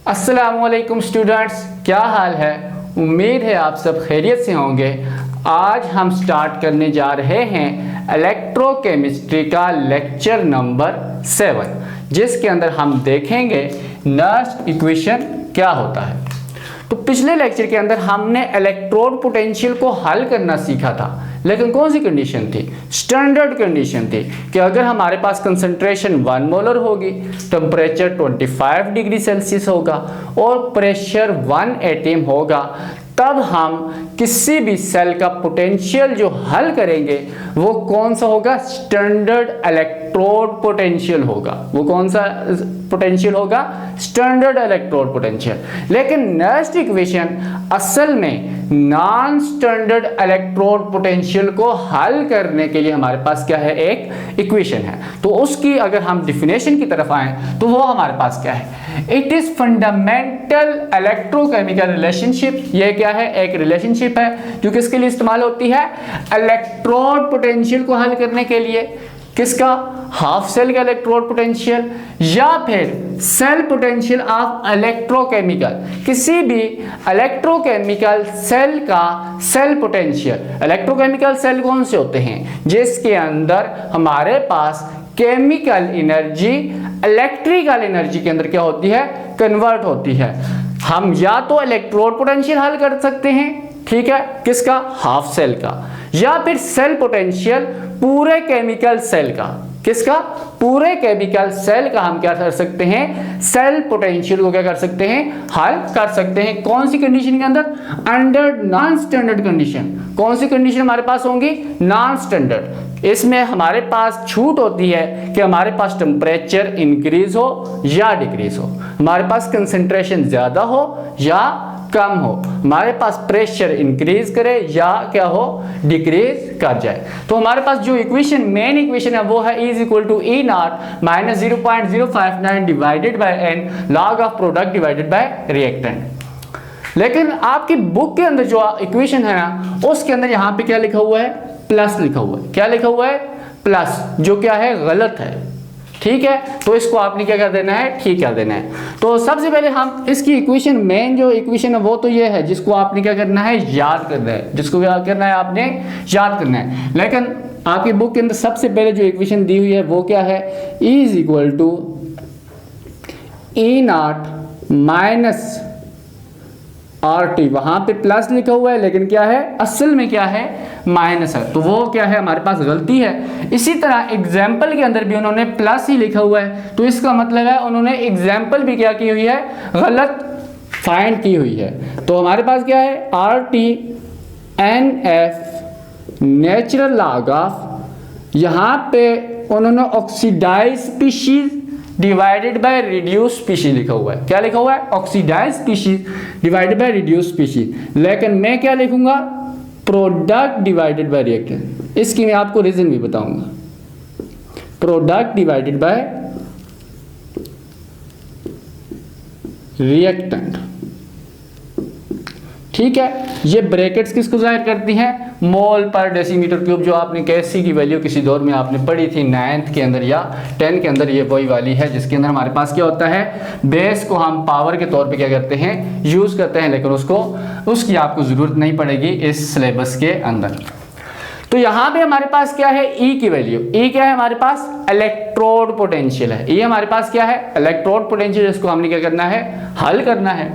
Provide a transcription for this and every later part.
अस्सलामुअलैकुम स्टूडेंट्स, क्या हाल है। उम्मीद है आप सब खैरियत से होंगे। आज हम स्टार्ट करने जा रहे हैं इलेक्ट्रोकेमिस्ट्री का लेक्चर नंबर 7, जिसके अंदर हम देखेंगे नर्स्ट इक्वेशन क्या होता है। तो पिछले लेक्चर के अंदर हमने इलेक्ट्रोड पोटेंशियल को हल करना सीखा था, लेकिन कौन सी कंडीशन थी? स्टैंडर्ड कंडीशन थी कि अगर हमारे पास कंसंट्रेशन 1 मोलर होगी, टेम्परेचर 25 डिग्री सेल्सियस होगा और प्रेशर 1 एटम होगा, तब हम किसी भी सेल का पोटेंशियल जो हल करेंगे वो कौन सा होगा? स्टैंडर्ड इलेक्ट्रोड पोटेंशियल होगा। वो कौन सा पोटेंशियल होगा? Standard electrode potential. लेकिन नेक्स्ट इक्वेशन असल में नॉन स्टैंडर्ड इलेक्ट्रोड पोटेंशियल को हल करने के लिए हमारे पास क्या है? एक इक्वेशन है। तो उसकी अगर हम डिफिनेशन की तरफ आए तो वो हमारे पास क्या है? It is fundamental electrochemical relationship. ये क्या है? एक रिलेशनशिप है जो किसके लिए इस्तेमाल होती है? इलेक्ट्रोड पोटेंशियल को हल करने के लिए। किसका? हाफ सेल का इलेक्ट्रोड पोटेंशियल या फिर सेल पोटेंशियल ऑफ इलेक्ट्रोकेमिकल, किसी भी इलेक्ट्रोकेमिकल सेल का सेल पोटेंशियल। इलेक्ट्रोकेमिकल सेल कौन से होते हैं? जिसके अंदर हमारे पास केमिकल एनर्जी इलेक्ट्रिकल एनर्जी के अंदर क्या होती है? कन्वर्ट होती है। हम या तो इलेक्ट्रोड पोटेंशियल हल कर सकते हैं, ठीक है, किसका? हाफ सेल का, या फिर सेल पोटेंशियल पूरे केमिकल सेल का। किसका? पूरे केमिकल सेल का हम क्या कर सकते हैं? सेल पोटेंशियल को क्या कर सकते हैं? हल कर सकते हैं। कौन सी कंडीशन के अंदर? Under non standard condition. कौन सी कंडीशन हमारे पास होंगी? Non standard. इसमें हमारे पास छूट होती है कि हमारे पास टेम्परेचर इंक्रीज हो या डिक्रीज हो, हमारे पास कंसंट्रेशन ज्यादा हो या कम हो, हमारे पास प्रेशर इंक्रीज करे या क्या हो? डिक्रीज कर जाए। तो हमारे पास जो इक्वेशन मेन इक्वेशन है वो है E equal to E not minus 0.059 divided by N log of product divided by reactant. लेकिन आपकी बुक के अंदर जो इक्वेशन है ना, उसके अंदर यहाँ पे क्या लिखा हुआ है? प्लस लिखा हुआ है। क्या लिखा हुआ है? प्लस, जो क्या है? गलत है। ठीक है, तो इसको आपने क्या कर देना है? ठीक कर देना है। तो सबसे पहले हम इसकी इक्वेशन, मेन जो इक्वेशन है वो तो ये है, जिसको आपने क्या करना है? याद करना है। जिसको क्या करना है? आपने याद करना है। लेकिन आपकी बुक के अंदर सबसे पहले जो इक्वेशन दी हुई है वो क्या है? E is equal to E not minus RT। वहां पे प्लस लिखा हुआ है, लेकिन क्या है? असल में क्या है? माइनस है। तो वो क्या है? हमारे पास गलती है। इसी तरह एग्जाम्पल के अंदर भी उन्होंने प्लस ही लिखा हुआ है, तो इसका मतलब है उन्होंने एग्जाम्पल भी क्या की हुई है? गलत फाइंड की हुई है। तो हमारे पास क्या है? RT NF natural log of, यहाँ पे उन्होंने oxidize species divided by reduce species लिखा हुआ है। क्या लिखा हुआ है? Oxidize species divided by reduce species. लेकिन मैं क्या लिखूंगा? Product divided by reactant. इसकी मैं आपको रीजन भी बताऊंगा। प्रोडक्ट डिवाइडेड बाय रिएक्टेंट, ठीक है। ये ब्रैकेट्स किसको जाहिर करती हैं? मोल पर डेसीमीटर क्यूब, जो आपने कैसी की वैल्यू किसी दौर में आपने पढ़ी थी 9th के अंदर या 10 के अंदर। ये वही वाली है जिसके अंदर हमारे पास क्या होता है? बेस को हम पावर के तौर पे क्या करते हैं? यूज करते हैं, लेकिन उसकी आपको जरूरत नहीं पड़ेगी इस सिलेबस के अंदर। तो यहाँ पे हमारे पास क्या है? E की वैल्यू। E क्या है हमारे पास? इलेक्ट्रोड पोटेंशियल है। E हमारे पास क्या है? इलेक्ट्रोड पोटेंशियल, जिसको हमने क्या करना है? हल करना है।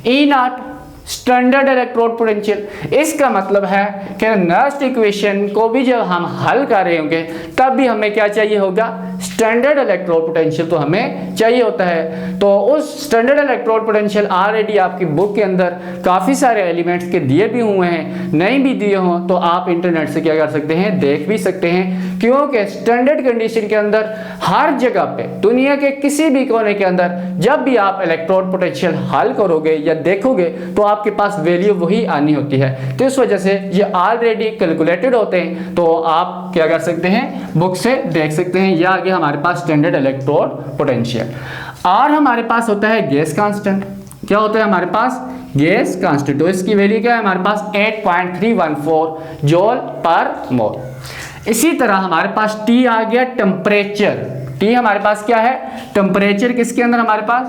E not standard electrode potential. इसका मतलब है कि नेक्स्ट इक्वेशन को भी जब हम हल कर रहे होंगे तब भी हमें क्या चाहिए होगा? स्टैंडर्ड इलेक्ट्रोड पोटेंशियल तो हमें चाहिए होता है। तो उस स्टैंडर्ड इलेक्ट्रोड पोटेंशियल ऑलरेडी आपकी बुक के अंदर काफ़ी सारे एलिमेंट्स के दिए भी हुए हैं, नहीं भी दिए हों तो आप इंटरनेट से क्या कर सकते हैं? देख भी सकते हैं, क्योंकि स्टैंडर्ड कंडीशन के अंदर हर जगह पे, दुनिया के किसी भी कोने के अंदर जब भी आप इलेक्ट्रोड पोटेंशियल हल करोगे या देखोगे तो आपके पास वैल्यू वही आनी होती है। तो इस वजह से ये ऑलरेडी कैलकुलेटेड होते हैं, तो आप क्या कर सकते हैं? बुक से देख सकते हैं। या आगे हमारे पास स्टैंडर्ड इलेक्ट्रोड पोटेंशियल। और हमारे पास होता है गैस कांस्टेंट। क्या होता है हमारे पास? Gas constant. तो इसकी वैल्यू क्या है हमारे पास? 8.314 जूल पर मोल। इसी तरह हमारे पास T आ गया, टेम्परेचर। T हमारे पास क्या है? टेम्परेचर किसके अंदर? हमारे पास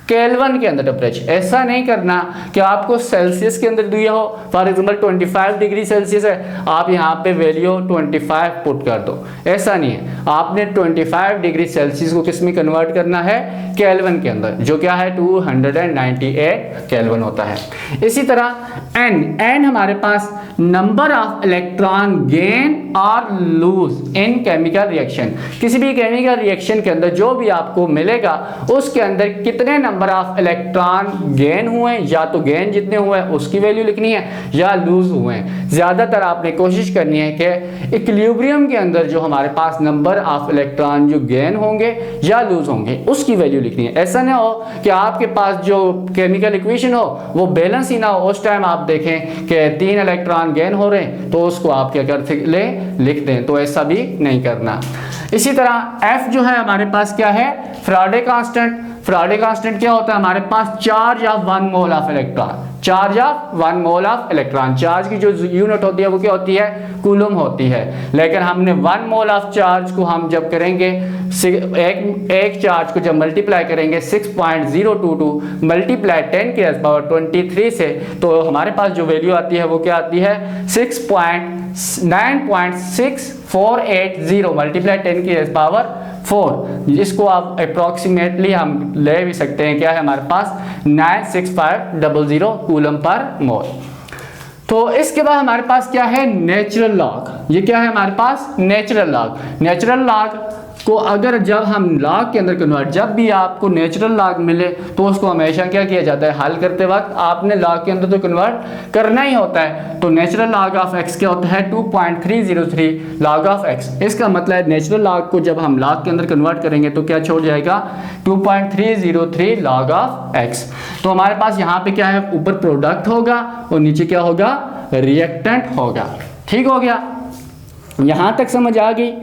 केल्विन के अंदर टेम्परेचर। ऐसा नहीं करना कि आपको सेल्सियस के अंदर दिया हो, फॉर एग्जांपल 25 डिग्री सेल्सियस है, आप यहाँ पे वैल्यू 25 पुट कर दो, ऐसा नहीं है। आपने 25 डिग्री सेल्सियस को किस में कन्वर्ट करना है, केल्विन के अंदर, जो क्या है 298 केल्विन होता है। इसी तरह n हमारे पास नंबर ऑफ इलेक्ट्रॉन गेन और लूज इन केमिकल रिएक्शन। किसी भी केमिकल रिएक्शन के अंदर जो भी आपको मिलेगा उसके अंदर कितने नंबर ऑफ इलेक्ट्रॉन गेन हुए, या तो गेन जितने हुए उसकी वैल्यू लिखनी है या लूज हुए हैं। ज्यादातर आपने कोशिश करनी है कि इक्विलिब्रियम के अंदर जो हमारे पास नंबर ऑफ इलेक्ट्रॉन जो गेन होंगे या लूज होंगे उसकी वैल्यू लिखनी है। ऐसा ना हो कि आपके पास जो केमिकल इक्वेशन हो वो बैलेंस ही ना हो, उस टाइम आप देखें कि 3 इलेक्ट्रॉन गेन हो रहे हैं तो उसको आप क्या करते लिख दें, तो ऐसा भी नहीं करना। इसी तरह F जो है हमारे पास क्या है, फैराडे कांस्टेंट। फैराडे कांस्टेंट क्या होता है, हमारे पास charge of 1 mole of electron, charge of 1 mole of electron. Charge की जो यूनिट होती है वो क्या होती है, कूलम होती है। लेकिन हमने 1 मोल ऑफ चार्ज को हम जब करेंगे, एक चार्ज को जब मल्टीप्लाई करेंगे 6.022 मल्टीप्लाई 10 की पावर 23 से, तो हमारे पास जो वैल्यू आती है वो क्या आती है 9.6480 मल्टीप्लाई 10 की पावर 4। इसको आप अप्रोक्सीमेटली हम ले भी सकते हैं, क्या है हमारे पास 96500 कूलम पर मोल। तो इसके बाद हमारे पास क्या है, नेचुरल लॉग। ये क्या है हमारे पास, नेचुरल लॉग। नेचुरल लॉग को अगर जब हम लॉग के अंदर कन्वर्ट, जब भी आपको नेचुरल लॉग मिले तो उसको हमेशा क्या किया जाता है, हल करते वक्त आपने लॉग के अंदर तो कन्वर्ट करना ही होता है। तो नेचुरल लॉग ऑफ x क्या होता है 2.303 लॉग ऑफ x। इसका मतलब है नेचुरल लॉग को जब हम लॉग के अंदर कन्वर्ट करेंगे तो क्या छोड़ जाएगा 2.303 लॉग ऑफ x। तो हमारे पास यहाँ पे क्या है, ऊपर प्रोडक्ट होगा और नीचे क्या होगा, रिएक्टेंट होगा। ठीक हो गया, यहाँ तक समझ आ गई।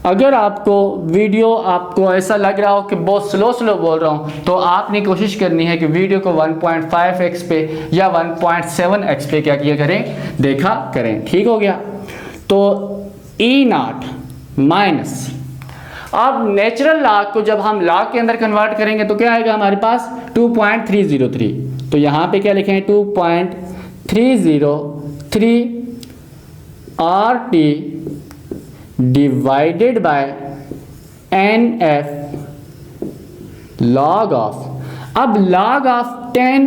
अगर आपको वीडियो आपको ऐसा लग रहा हो कि बहुत स्लो बोल रहा हूँ तो आपने कोशिश करनी है कि वीडियो को 1.5x पे या 1.7x पे क्या किया करें, देखा करें। ठीक हो गया। तो E0 माइनस, अब नेचुरल लॉग को जब हम लॉग के अंदर कन्वर्ट करेंगे तो क्या आएगा हमारे पास 2.303। तो यहाँ पे क्या लिखें 2.303 RT divided by NF log of. अब log ऑफ 10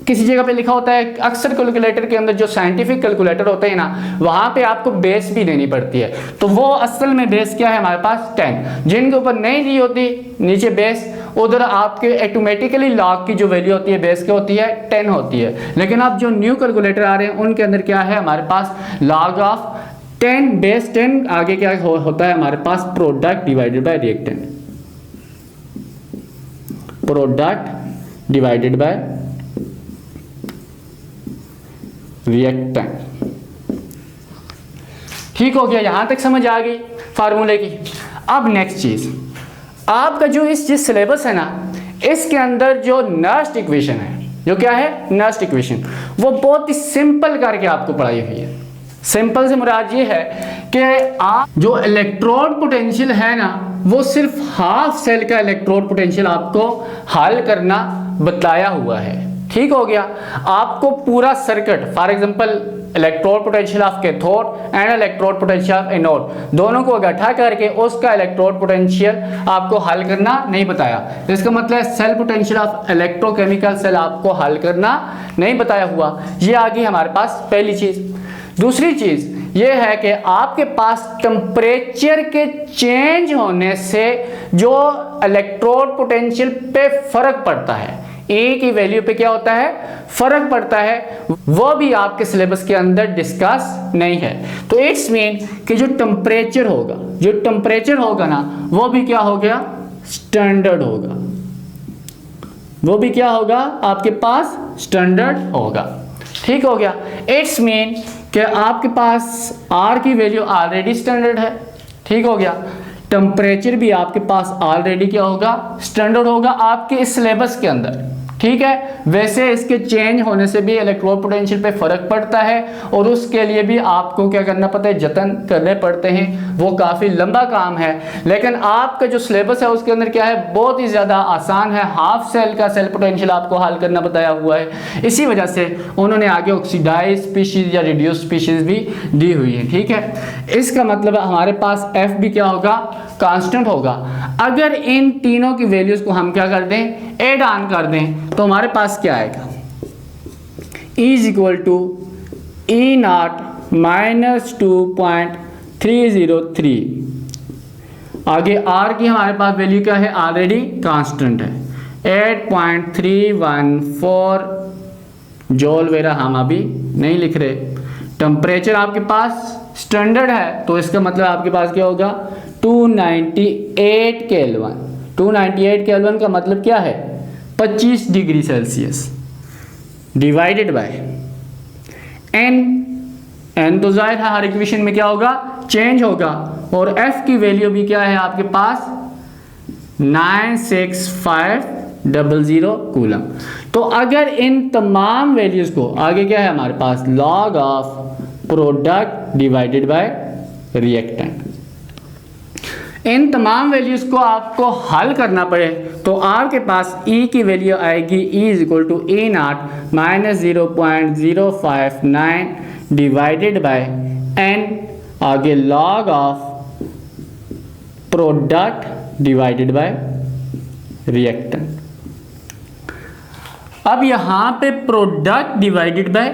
किसी जगह पे लिखा होता है, अक्सर कैलकुलेटर के अंदर जो साइंटिफिक कैलकुलेटर होते हैं ना, वहां पे आपको बेस भी देनी पड़ती है। तो वो असल में बेस क्या है हमारे पास 10। जिनके ऊपर नहीं दी होती नीचे बेस, उधर आपके ऑटोमेटिकली लॉग की जो वैल्यू होती है बेस क्या होती है 10 होती है। लेकिन अब जो न्यू कैलकुलेटर आ रहे हैं उनके अंदर क्या है हमारे पास log ऑफ 10 बेस 10 आगे क्या होता है हमारे पास product divided by reactant, product divided by reactant. ठीक हो गया, यहां तक समझ आ गई फार्मूले की। अब नेक्स्ट चीज, आपका जो इस जिस सिलेबस है ना, इसके अंदर जो नर्स्ट इक्वेशन है, जो क्या है नर्स्ट इक्वेशन, वो बहुत ही सिंपल करके आपको पढ़ाई हुई है। सिंपल से मुराद ये है कि आप जो इलेक्ट्रोड पोटेंशियल है ना, वो सिर्फ हाफ सेल का इलेक्ट्रोड पोटेंशियल आपको हल करना बताया हुआ है। ठीक हो गया। आपको पूरा circuit, for example electrode potential of cathode and electrode potential of anode, दोनों को इकट्ठा करके उसका इलेक्ट्रोड पोटेंशियल आपको हल करना नहीं बताया। इसका मतलब cell potential of electrochemical cell आपको हल करना नहीं बताया हुआ। ये आ गई हमारे पास पहली चीज। दूसरी चीज ये है कि आपके पास टेम्परेचर के चेंज होने से जो इलेक्ट्रोड पोटेंशियल पे फर्क पड़ता है, ए की वैल्यू पे क्या होता है फर्क पड़ता है, वो भी आपके सिलेबस के अंदर डिस्कस नहीं है। तो इट्स मीन कि जो टेम्परेचर होगा ना, वो भी क्या हो गया स्टैंडर्ड होगा, वो भी क्या होगा आपके पास स्टैंडर्ड होगा। ठीक हो गया। इट्स मीन कि आपके पास R की वैल्यू ऑलरेडी स्टैंडर्ड है। ठीक हो गया। टेम्परेचर भी आपके पास ऑलरेडी क्या होगा स्टैंडर्ड होगा आपके इस सिलेबस के अंदर। ठीक है। वैसे इसके चेंज होने से भी इलेक्ट्रोड पोटेंशियल पे फर्क पड़ता है और उसके लिए भी आपको क्या करना पड़ता है, जतन करने पड़ते हैं। वो काफ़ी लंबा काम है, लेकिन आपका जो सिलेबस है उसके अंदर क्या है, बहुत ही ज़्यादा आसान है। हाफ सेल का सेल पोटेंशियल आपको हल करना बताया हुआ है, इसी वजह से उन्होंने आगे ऑक्सीडाइज स्पीशीज या रिड्यूस स्पीशीज भी दी हुई है। ठीक है, इसका मतलब हमारे पास एफ भी क्या होगा, कांस्टेंट होगा। अगर इन तीनों की वैल्यूज को हम क्या कर दें, एड ऑन कर दें, तो हमारे पास क्या आएगा, E is equal to E not minus 2.303। आगे R की हमारे पास वैल्यू क्या है, ऑलरेडी कांस्टेंट है 8.314 जॉल वगैरह हम अभी नहीं लिख रहे। टेम्परेचर आपके पास स्टैंडर्ड है, तो इसका मतलब आपके पास क्या होगा, 298 केल्विन। 298 केल्विन का मतलब क्या है, 25 degree Celsius divided by n तो जाहिर है हर इक्वेशन में क्या होगा, चेंज होगा। और f की वैल्यू भी क्या है आपके पास 96500 कूलम। तो अगर इन तमाम वैल्यूज को आगे क्या है हमारे पास, log of product divided by reactant, इन तमाम वैल्यूज को आपको हल करना पड़े तो आपके पास E की वैल्यू आएगी E is equal to E not minus 0.059 divided by n, आगे log of product divided by reactant. अब यहाँ पे प्रोडक्ट डिवाइडेड बाय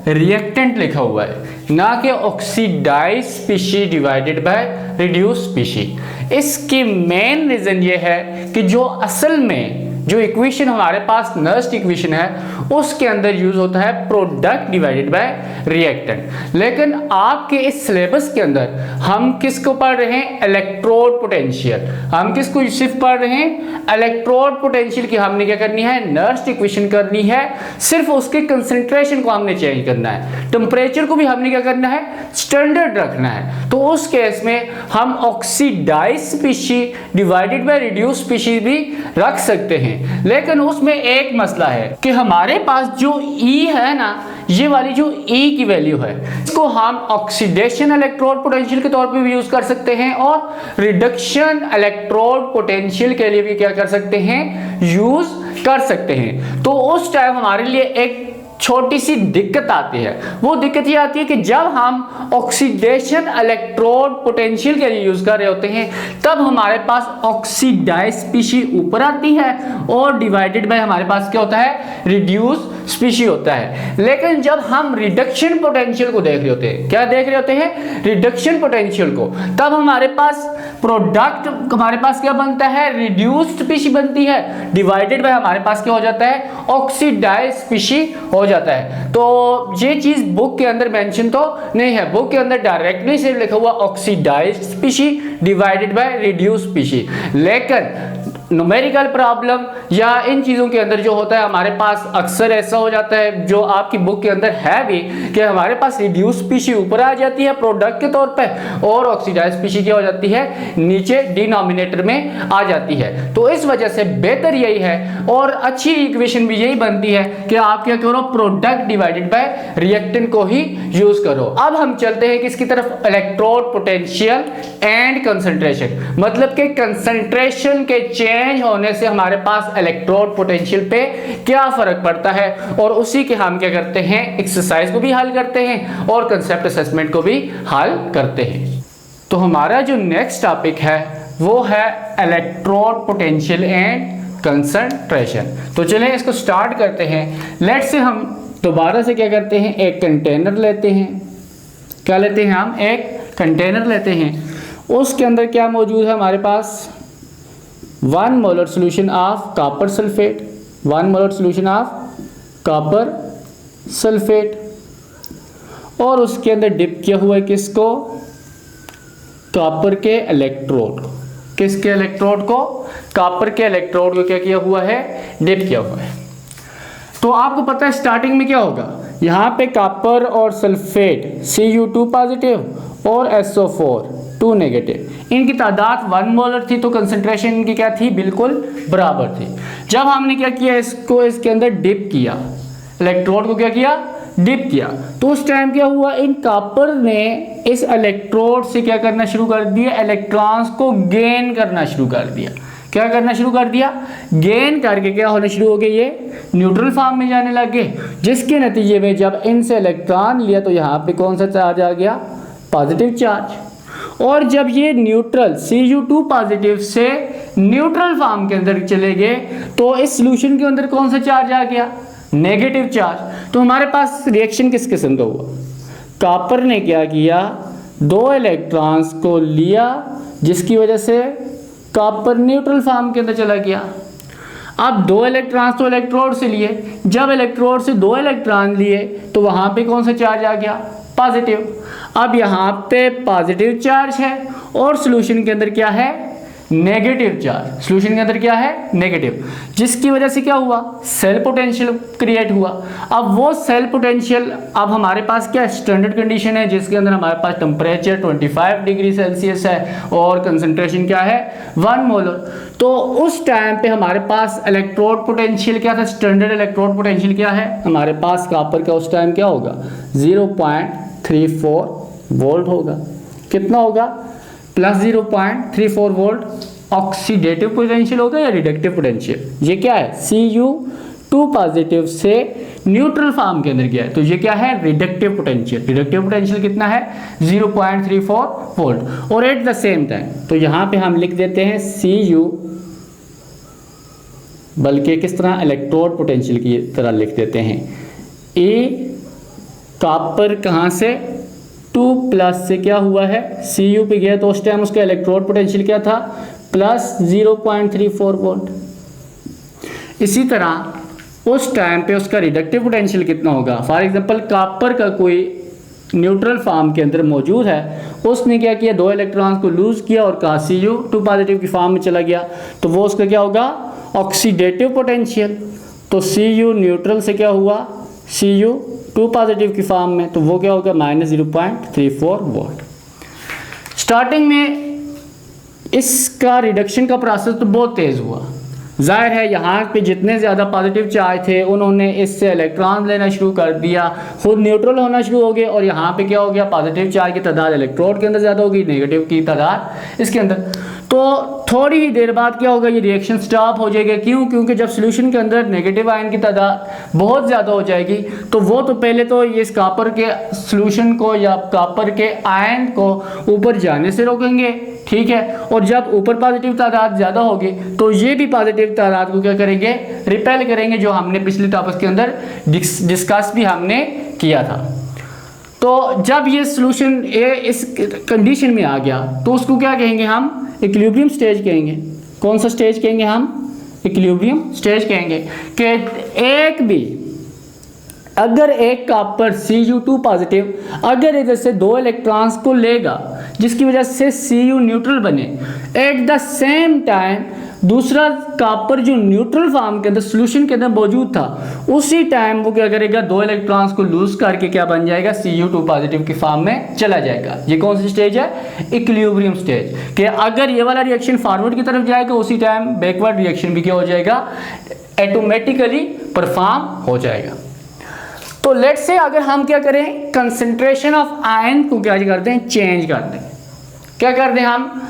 रिएक्टेंट लिखा हुआ है, ना कि oxidize species divided by reduce species. इसकी मेन रीजन ये है कि जो असल में जो इक्वेशन हमारे पास नर्स्ट इक्वेशन है उसके अंदर यूज होता है प्रोडक्ट डिवाइडेड बाय रिएक्टेंट। लेकिन आपके इस सिलेबस के अंदर हम किसको पढ़ रहे हैं, इलेक्ट्रोड पोटेंशियल। हम किसको सिर्फ पढ़ रहे हैं, इलेक्ट्रोड पोटेंशियल की हमने क्या करनी है, नर्स्ट इक्वेशन करनी है। सिर्फ उसके कंसंट्रेशन को हमने चेंज करना है, टेम्परेचर को भी हमने क्या करना है, स्टैंडर्ड रखना है। तो उस केस में हम oxidize species divided by reduce species भी रख सकते हैं। लेकिन उसमें एक मसला है कि हमारे पास जो E है ना, ये वाली जो E की वैल्यू है, इसको हम ऑक्सीडेशन इलेक्ट्रोड पोटेंशियल के तौर पे भी यूज कर सकते हैं और रिडक्शन इलेक्ट्रोड पोटेंशियल के लिए भी क्या कर सकते हैं, यूज कर सकते हैं। तो उस टाइम हमारे लिए एक छोटी सी दिक्कत आती है। वो दिक्कत ये आती है कि जब हम ऑक्सीडेशन इलेक्ट्रोड पोटेंशियल के लिए यूज कर रहे होते हैं तब हमारे पास ऑक्सीडाइज स्पीशी ऊपर आती है और डिवाइडेड बाय हमारे पास क्या होता है, रिड्यूस स्पीशी होता है। लेकिन जब हम रिडक्शन पोटेंशियल को देख रहे होते हैं, क्या देख रहे होते हैं, रिडक्शन पोटेंशियल को, तब हमारे पास प्रोडक्ट हमारे पास क्या बनता है, रिड्यूस्ड स्पीशी बनती है, डिवाइडेड बाय हमारे पास क्या हो जाता है, ऑक्सीडाइज स्पीशी हो जाता है। तो ये चीज बुक के अंदर मेंशन तो नहीं है, बुक के अंदर डायरेक्टली सिर्फ लिखा हुआ oxidized species divided by reduced species. लेकिन न्यूमेरिकल प्रॉब्लम या इन चीज़ों के अंदर जो होता है हमारे पास अक्सर ऐसा हो जाता है, जो आपकी बुक के अंदर है भी, कि हमारे पास रिड्यूस स्पीशी ऊपर आ जाती है प्रोडक्ट के तौर पे और ऑक्सीडाइज स्पीशी क्या हो जाती है, नीचे डिनोमिनेटर में आ जाती है। तो इस वजह से बेहतर यही है और अच्छी इक्वेशन भी यही बनती है कि आप क्या करो, प्रोडक्ट डिवाइडेड बाय रिएक्टेंट को ही यूज करो। अब हम चलते हैं किसकी तरफ, इलेक्ट्रोड पोटेंशियल एंड कंसंट्रेशन। मतलब कि कंसंट्रेशन के चेंज होने से हमारे पास इलेक्ट्रोड पोटेंशियल पे क्या फर्क पड़ता है, और उसी के हम क्या करते हैं, एक्सरसाइज को भी हल करते हैं और कंसेप्ट असेसमेंट को भी हल करते हैं। तो हमारा जो नेक्स्ट टॉपिक है वो है इलेक्ट्रोड पोटेंशियल एंड कंसंट्रेशन। तो चलें इसको स्टार्ट करते हैं। लेट्स से हम दोबारा से क्या करते हैं, एक कंटेनर लेते हैं। क्या लेते हैं हम, एक कंटेनर लेते हैं। उसके अंदर क्या मौजूद है हमारे पास, 1 molar solution of copper sulphate, 1 molar solution of copper sulphate, और उसके अंदर डिप किया हुआ है किसको, कॉपर के इलेक्ट्रोड को। किसके इलेक्ट्रोड को, कॉपर के इलेक्ट्रोड को क्या किया हुआ है, डिप किया हुआ है। तो आपको पता है स्टार्टिंग में क्या होगा, यहाँ पे कॉपर और सल्फेट Cu2 पॉजिटिव और SO4 2 नेगेटिव। इनकी तादाद 1 मोलर थी तो कंसंट्रेशन इनकी क्या थी, बिल्कुल बराबर थी। जब हमने क्या किया, इसको इसके अंदर डिप किया, इलेक्ट्रोड को क्या किया, डिप किया, तो उस टाइम क्या हुआ, इन कॉपर ने इस इलेक्ट्रोड से क्या करना शुरू कर दिया, इलेक्ट्रॉन्स को गेन करना शुरू कर दिया। क्या करना शुरू कर दिया, गेन करके क्या होना शुरू हो गए, ये न्यूट्रल फॉर्म में जाने लग गए, जिसके नतीजे में जब इनसे इलेक्ट्रॉन लिया तो यहाँ पे कौन सा चार्ज आ गया, पॉजिटिव चार्ज। और जब ये न्यूट्रल Cu2 पॉजिटिव से न्यूट्रल फॉर्म के अंदर चले गए तो इस सॉल्यूशन के अंदर कौन सा चार्ज आ गया, नेगेटिव चार्ज। तो हमारे पास रिएक्शन किस किस्म का हुआ, कॉपर ने क्या किया, 2 इलेक्ट्रॉन्स को लिया जिसकी वजह से कॉपर न्यूट्रल फॉर्म के अंदर चला गया। अब 2 इलेक्ट्रॉन्स तो इलेक्ट्रोड से लिए, जब इलेक्ट्रोड से 2 इलेक्ट्रॉन लिए तो वहां पे कौन सा चार्ज आ गया, पॉजिटिव। अब यहाँ पे पॉजिटिव चार्ज है और सॉल्यूशन के अंदर क्या है, नेगेटिव चार्ज। सॉल्यूशन के अंदर क्या है, नेगेटिव, जिसकी वजह से क्या हुआ, सेल पोटेंशियल क्रिएट हुआ। अब वो सेल पोटेंशियल, अब हमारे पास क्या स्टैंडर्ड कंडीशन है जिसके अंदर हमारे पास टेम्परेचर 25 डिग्री सेल्सियस है और कंसंट्रेशन क्या है, 1 मोलर। तो उस टाइम पे हमारे पास इलेक्ट्रोड पोटेंशियल क्या था, स्टैंडर्ड इलेक्ट्रोड पोटेंशियल क्या है हमारे पास, कॉपर का उस टाइम क्या होगा, 0.34 वोल्ट होगा। कितना होगा, प्लस 0.34 वोल्ट ऑक्सीडेटिव पोटेंशियल होगा या रिडक्टिव पोटेंशियल। ये क्या है, Cu2 पॉजिटिव से न्यूट्रल फॉर्म के अंदर गया है तो ये क्या है, रिडक्टिव पोटेंशियल। रिडक्टिव पोटेंशियल कितना है, 0.34 वोल्ट। और एट द सेम टाइम तो यहाँ पे हम लिख देते हैं Cu, बल्कि किस तरह, इलेक्ट्रोड पोटेंशियल की तरह लिख देते हैं, ए कॉपर कहाँ से 2 प्लस से क्या हुआ है, Cu पे गया तो उस टाइम उसका इलेक्ट्रोड पोटेंशियल क्या था, प्लस 0.34 वोल्ट। इसी तरह उस टाइम पे उसका रिडक्टिव पोटेंशियल कितना होगा, फॉर एग्जांपल कॉपर का कोई न्यूट्रल फॉर्म के अंदर मौजूद है, उसने क्या किया, 2 इलेक्ट्रॉन्स को लूज किया और कहा Cu2 पॉजिटिव की फॉर्म में चला गया तो वो उसका क्या होगा, ऑक्सीडेटिव पोटेंशियल। तो Cu न्यूट्रल से क्या हुआ, Cu2 पॉजिटिव की फॉर्म में, तो वो क्या होगा, -0.34 वोल्ट। स्टार्टिंग में इसका रिडक्शन का प्रोसेस तो बहुत तेज़ हुआ, जाहिर है यहाँ पे जितने ज़्यादा पॉजिटिव चार्ज थे उन्होंने इससे इलेक्ट्रॉन लेना शुरू कर दिया, खुद न्यूट्रल होना शुरू हो गए और यहाँ पे क्या हो गया, पॉजिटिव चार्ज की तादाद इलेक्ट्रोड के अंदर ज़्यादा होगी, नेगेटिव की तादाद इसके अंदर। तो थोड़ी ही देर बाद क्या होगा, ये रिएक्शन स्टॉप हो जाएगा। क्यों, क्योंकि जब सॉल्यूशन के अंदर नेगेटिव आयन की तादाद बहुत ज़्यादा हो जाएगी तो वो तो पहले तो ये इस कॉपर के सॉल्यूशन को या कॉपर के आयन को ऊपर जाने से रोकेंगे, ठीक है, और जब ऊपर पॉजिटिव तादाद ज़्यादा होगी तो ये भी पॉजिटिव तादाद को क्या करेंगे, रिपेल करेंगे, जो हमने पिछले टॉपिक के अंदर डिस्कस भी हमने किया था। तो जब ये सॉल्यूशन इस कंडीशन में आ गया तो उसको क्या कहेंगे, हम इक्विलिब्रियम स्टेज कहेंगे। कौन सा स्टेज कहेंगे, हम इक्विलिब्रियम स्टेज कहेंगे। कि एक भी अगर एक कॉपर Cu2 पॉजिटिव अगर इधर से 2 इलेक्ट्रॉन्स को लेगा जिसकी वजह से Cu न्यूट्रल बने, एट द सेम टाइम दूसरा कॉपर जो न्यूट्रल फॉर्म के अंदर सॉल्यूशन के अंदर मौजूद था उसी टाइम वो क्या करेगा, 2 इलेक्ट्रॉन्स को लूज करके क्या बन जाएगा, Cu2 पॉजिटिव की फॉर्म में चला जाएगा। ये कौन सी स्टेज है, इक्विलिब्रियम स्टेज। कि अगर ये वाला रिएक्शन फॉरवर्ड की तरफ जाएगा उसी टाइम बैकवर्ड रिएक्शन भी क्या हो जाएगा, ऑटोमेटिकली परफॉर्म हो जाएगा। तो लेट्स से अगर हम क्या करें, कंसंट्रेशन ऑफ आयन को क्या करते हैं, चेंज कर दें। क्या कर दें, हम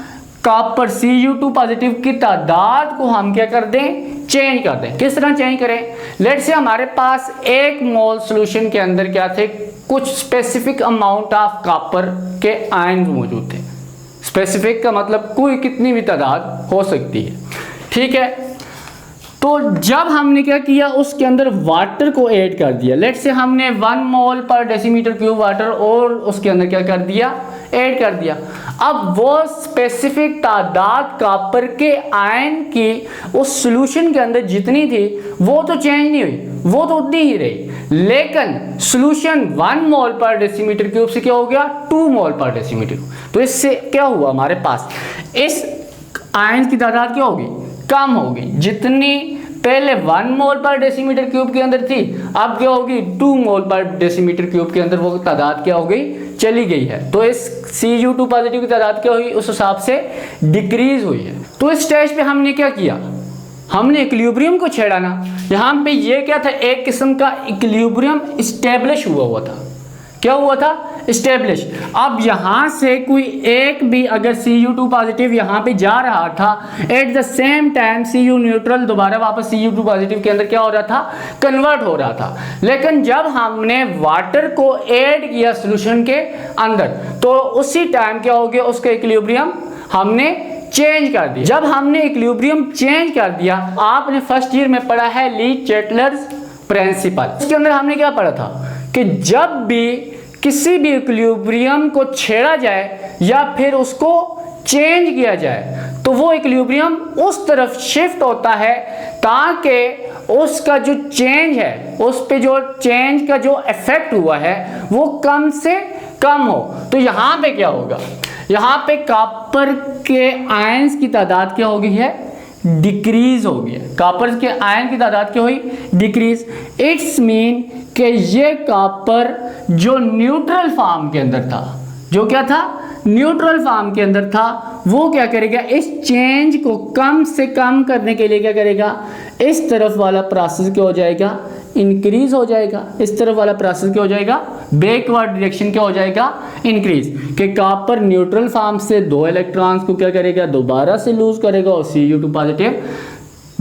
कॉपर Cu2 पॉजिटिव की तादाद को हम क्या कर दें, चेंज कर दें। किस तरह चेंज करें, लेट्स से हमारे पास 1 मोल सॉल्यूशन के अंदर क्या थे, कुछ स्पेसिफिक अमाउंट ऑफ कॉपर के आयन मौजूद थे। स्पेसिफिक का मतलब कोई कितनी भी तादाद हो सकती है, ठीक है। तो जब हमने क्या किया, उसके अंदर वाटर को ऐड कर दिया। लेट्स से हमने 1 मोल पर डेसीमीटर क्यूब वाटर और उसके अंदर क्या कर दिया, ऐड कर दिया। अब वो स्पेसिफिक तादाद कॉपर के आयन की उस सॉल्यूशन के अंदर जितनी थी वो तो चेंज नहीं हुई, वो तो उतनी ही रही, लेकिन सॉल्यूशन 1 मोल पर डेसीमीटर क्यूब से क्या हो गया, 2 मोल पर डेसीमीटर। तो इससे क्या हुआ, हमारे पास इस आयन की तादाद क्या होगी, कम होगी। जितनी पहले 1 मोल पर डेसीमीटर क्यूब के अंदर थी अब क्या होगी, 2 मोल पर डेसीमीटर क्यूब के अंदर वो तादाद क्या हो गई, चली गई है, तो इस Cu2 पॉजिटिव की तादाद क्या हुई, उस हिसाब से डिक्रीज हुई है। तो इस स्टेज पे हमने क्या किया, हमने इक्विलिब्रियम को छेड़ा ना। यहाँ पे ये क्या था, एक किस्म का इक्विलिब्रियम स्टेब्लिश हुआ था। क्या हुआ था, स्टेब्लिश। अब यहाँ से कोई एक भी अगर Cu2 पॉजिटिव यहाँ पे जा रहा था, at the same time Cu neutral दोबारा वापस Cu2 पॉजिटिव के अंदर क्या हो रहा था, कन्वर्ट हो रहा था। लेकिन जब हमने वाटर को ऐड किया सोल्यूशन के अंदर, तो उसी टाइम क्या हो गया, उसका इक्विलिब्रियम हमने चेंज कर दिया। जब हमने इक्विलिब्रियम चेंज कर दिया, आपने फर्स्ट ईयर में पढ़ा है ली-चैटलर्स प्रिंसिपल। इसके अंदर हमने क्या पढ़ा था कि जब भी किसी भी इक्विलिब्रियम को छेड़ा जाए या फिर उसको चेंज किया जाए, तो वो इक्विलिब्रियम उस तरफ शिफ्ट होता है ताकि उसका जो चेंज है, उस पे जो चेंज का जो इफेक्ट हुआ है वो कम से कम हो। तो यहाँ पे क्या होगा, यहाँ पे कॉपर के आयंस की तादाद क्या हो गई है, डिक्रीज हो गई है। कॉपर के आयन की तादाद क्या हुई, डिक्रीज। इट्स मीन कि ये कॉपर जो न्यूट्रल फॉर्म के अंदर था, जो क्या था, न्यूट्रल फॉर्म के अंदर था, वो क्या करेगा, इस चेंज को कम से कम करने के लिए क्या करेगा, इस तरफ वाला प्रोसेस क्या हो जाएगा, इंक्रीज हो जाएगा। इस तरफ वाला प्रोसेस क्या हो जाएगा, बैकवर्ड डायरेक्शन क्या हो जाएगा, इंक्रीज। कि कॉपर न्यूट्रल फॉर्म से 2 इलेक्ट्रॉन्स को क्या करेगा, दोबारा से लूज करेगा और Cu2 पॉजिटिव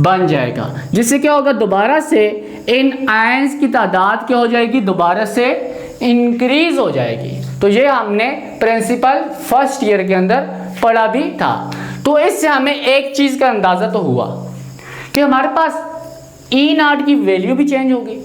बन जाएगा। जिससे क्या होगा, दोबारा से इन आयंस की तादाद क्या हो जाएगी, दोबारा से इंक्रीज हो जाएगी। तो ये हमने प्रिंसिपल फर्स्ट ईयर के अंदर पढ़ा भी था। तो इससे हमें एक चीज का अंदाजा तो हुआ कि हमारे पास E0 की वैल्यू भी चेंज होगी।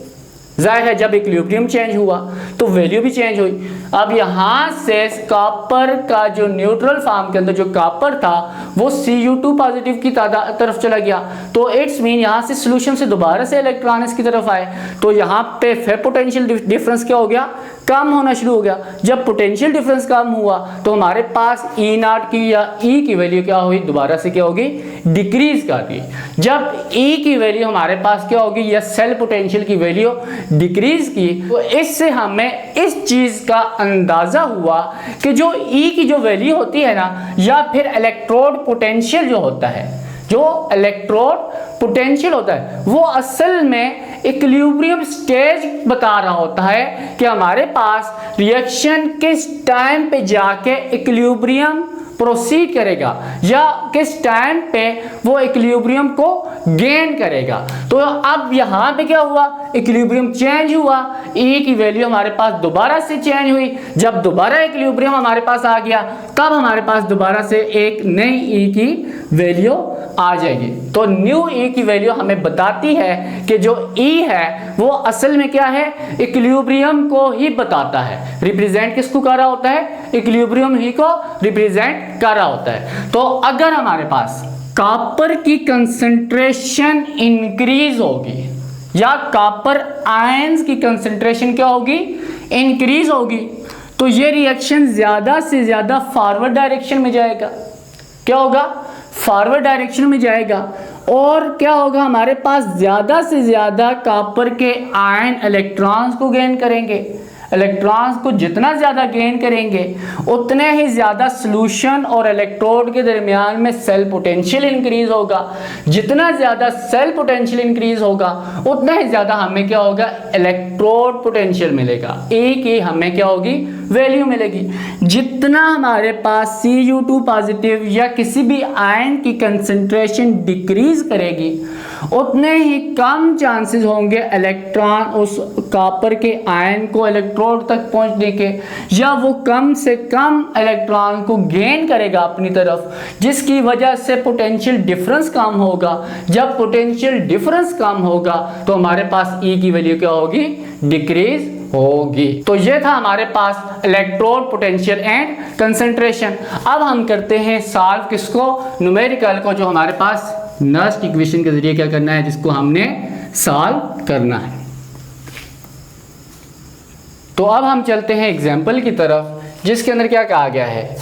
जाहिर है जब इक्विलिब्रियम चेंज हुआ तो वैल्यू भी चेंज हुई। अब यहाँ से कॉपर का जो न्यूट्रल फॉर्म के अंदर जो कॉपर था वो Cu2 पॉजिटिव की तरफ चला गया, तो इट्स मीन यहाँ से सोल्यूशन से दोबारा से इलेक्ट्रॉन इसकी तरफ आए, तो यहाँ पे फिर पोटेंशियल डिफरेंस क्या हो गया, कम होना शुरू हो गया। जब पोटेंशियल डिफरेंस कम हुआ तो हमारे पास E0 की या E की वैल्यू क्या हुई, दोबारा से क्या होगी, डिक्रीज कर दी। जब E की वैल्यू हमारे पास क्या होगी, या सेल पोटेंशियल की वैल्यू डिक्रीज की, तो इससे हमें इस चीज का अंदाजा हुआ कि जो E की जो वैल्यू होती है ना, या फिर इलेक्ट्रोड पोटेंशियल जो होता है, जो इलेक्ट्रोड पोटेंशियल होता है, वो असल में इक्विलिब्रियम स्टेज बता रहा होता है कि हमारे पास रिएक्शन किस टाइम पे जाके इक्विलिब्रियम प्रोसीड करेगा या किस टाइम पे वो इक्विलिब्रियम को गेन करेगा। तो अब यहाँ पे क्या हुआ, इक्विलिब्रियम चेंज हुआ, E की वैल्यू हमारे पास दोबारा से चेंज हुई। जब दोबारा इक्विलिब्रियम हमारे पास आ गया, तब हमारे पास दोबारा से एक नई E की वैल्यू आ जाएगी। तो न्यू E की वैल्यू हमें बताती है कि जो E है वो असल में क्या है, इक्विलिब्रियम को ही बताता है। रिप्रेजेंट किसको कर रहा होता है, इक्विलिब्रियम ही को रिप्रेजेंट कर रहा होता है। तो अगर हमारे पास कॉपर की कंसंट्रेशन इंक्रीज होगी या कॉपर आयंस की कंसंट्रेशन क्या होगी, इंक्रीज होगी, तो ये रिएक्शन ज्यादा से ज्यादा फॉरवर्ड डायरेक्शन में जाएगा। क्या होगा, फॉरवर्ड डायरेक्शन में जाएगा। और क्या होगा, हमारे पास ज्यादा से ज्यादा कॉपर के आयन इलेक्ट्रॉन्स को गेन करेंगे। इलेक्ट्रॉन्स को जितना ज़्यादा गेन करेंगे उतने ही ज़्यादा सॉल्यूशन और इलेक्ट्रोड के दरमियान में सेल पोटेंशियल इंक्रीज होगा। जितना ज़्यादा सेल पोटेंशियल इंक्रीज होगा उतना ही ज़्यादा हमें क्या होगा, इलेक्ट्रोड पोटेंशियल मिलेगा। ए की हमें क्या होगी, वैल्यू मिलेगी। जितना हमारे पास Cu2 पॉजिटिव या किसी भी आयन की कंसंट्रेशन डिक्रीज करेगी उतने ही कम चांसेस होंगे इलेक्ट्रॉन उस कॉपर के आयन को इलेक्ट्रोड तक पहुंचने के, या वो कम से कम इलेक्ट्रॉन को गेन करेगा अपनी तरफ, जिसकी वजह से पोटेंशियल डिफरेंस कम होगा। जब पोटेंशियल डिफरेंस कम होगा तो हमारे पास E की वैल्यू क्या होगी, डिक्रीज होगी। तो ये था हमारे पास इलेक्ट्रोड पोटेंशियल एंड कंसंट्रेशन। अब हम करते हैं सॉल्व किसको, न्यूमेरिकल को, जो हमारे पास नस्ट इक्वेशन के जरिए क्या करना है, जिसको हमने सॉल्व करना है। तो अब हम चलते हैं एग्जाम्पल की तरफ, जिसके अंदर क्या कहा गया है,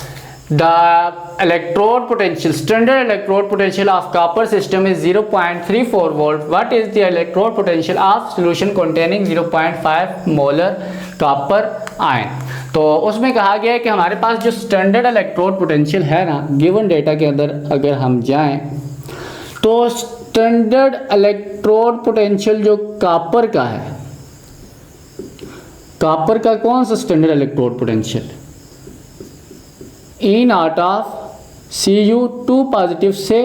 the electrode potential, standard electrode potential of copper system is 0.34 volt. What is the electrode potential of solution containing 0.5 molar copper ion. तो उसमें कहा गया है कि हमारे पास जो स्टैंडर्ड इलेक्ट्रोड पोटेंशियल है ना, गिवन डेटा के अंदर अगर हम जाएं तो स्टैंडर्ड इलेक्ट्रोड पोटेंशियल जो कॉपर का है, कॉपर का कौन सा standard electrode potential, E not of Cu2 positive से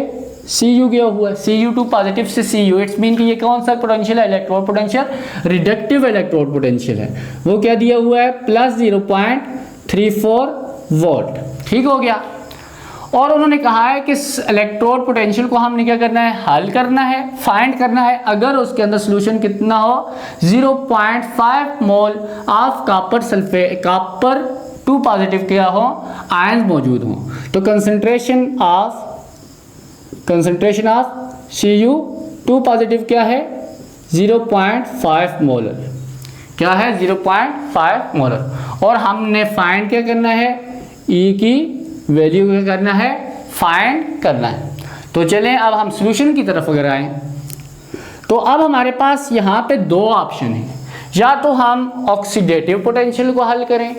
Cu गया हुआ है, Cu2 पॉजिटिव से Cu, इट्स मीन कि ये कौन सा पोटेंशियल है, electrode potential, reductive electrode potential है। वो क्या दिया हुआ है, प्लस 0.34 वोल्ट। ठीक हो गया। और उन्होंने कहा है कि इलेक्ट्रोड पोटेंशियल को हमने क्या करना है, हल करना है, फाइंड करना है अगर उसके अंदर सोल्यूशन कितना हो, 0.5 mole of copper sulphate, copper 2 positive क्या हो, आयंस मौजूद हो। तो कंसंट्रेशन ऑफ Cu2 पॉजिटिव क्या है, 0.5 मोलर, क्या है 0.5 मोलर। और हमने फाइंड क्या करना है, E की वैल्यू क्या करना है, फाइंड करना है। तो चलें अब हम सॉल्यूशन की तरफ अगर आए तो अब हमारे पास यहाँ पे दो ऑप्शन हैं, या तो हम ऑक्सीडेटिव पोटेंशियल को हल करें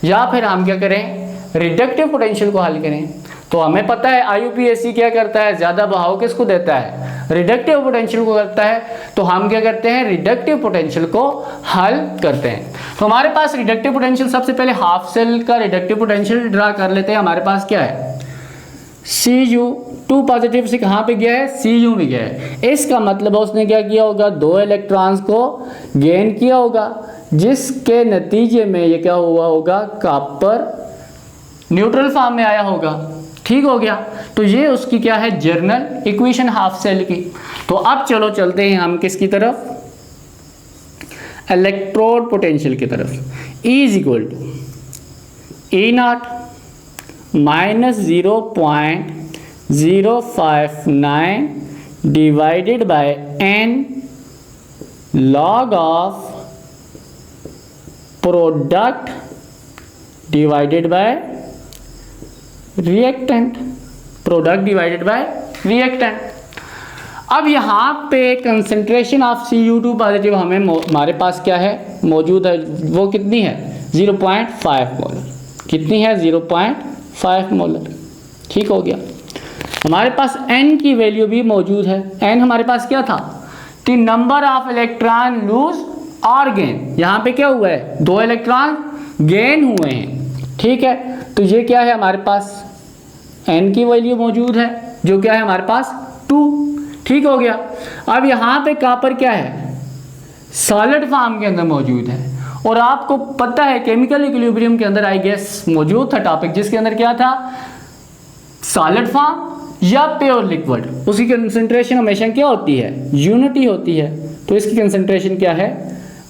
या फिर हम क्या करें, रिडक्टिव पोटेंशियल को हल करें। तो हमें पता है IUPAC क्या करता है, ज़्यादा बहाव किसको देता है, रिडक्टिव पोटेंशियल को करता है। तो हम क्या करते हैं, रिडक्टिव पोटेंशियल को हल करते हैं। तो हमारे पास रिडक्टिव पोटेंशियल, सबसे पहले हाफ सेल का रिडक्टिव पोटेंशियल ड्रा कर लेते हैं। हमारे पास क्या है, Cu2 पॉजिटिव से कहाँ पे गया है, Cu में गया है। इसका मतलब है उसने क्या किया होगा, 2 इलेक्ट्रॉन्स को गेन किया होगा, जिसके नतीजे में ये क्या हुआ होगा, कॉपर न्यूट्रल फॉर्म में आया होगा। ठीक हो गया। तो ये उसकी क्या है, जर्नल इक्वेशन हाफ सेल की। तो अब चलो चलते हैं हम किसकी तरफ, इलेक्ट्रोड पोटेंशियल की तरफ। E is equal to E0 minus 0.059 divided by n log of product divided by reactant, product divided by reactant. अब यहाँ पे कंसंट्रेशन ऑफ Cu2 पॉजिटिव हमारे पास क्या है, मौजूद है, वो कितनी है, 0.5 मोलर। कितनी है, 0.5 मोलर। ठीक हो गया। हमारे पास n की वैल्यू भी मौजूद है। n हमारे पास क्या था, the number of electron lose और गेन। यहाँ पे क्या हुआ है, 2 इलेक्ट्रॉन गेन हुए हैं। ठीक है। तो ये क्या है, हमारे पास n की वैल्यू मौजूद है, जो क्या है हमारे पास 2। ठीक हो गया। अब यहाँ पे कॉपर क्या है, सॉलिड फॉर्म के अंदर मौजूद है। और आपको पता है केमिकल इक्विलिब्रियम के अंदर आई गेस मौजूद था टॉपिक, जिसके अंदर क्या था, सॉलिड फॉर्म या प्योर लिक्विड, उसकी कंसंट्रेशन हमेशा क्या होती है, यूनिटी होती है। तो इसकी कंसंट्रेशन क्या है,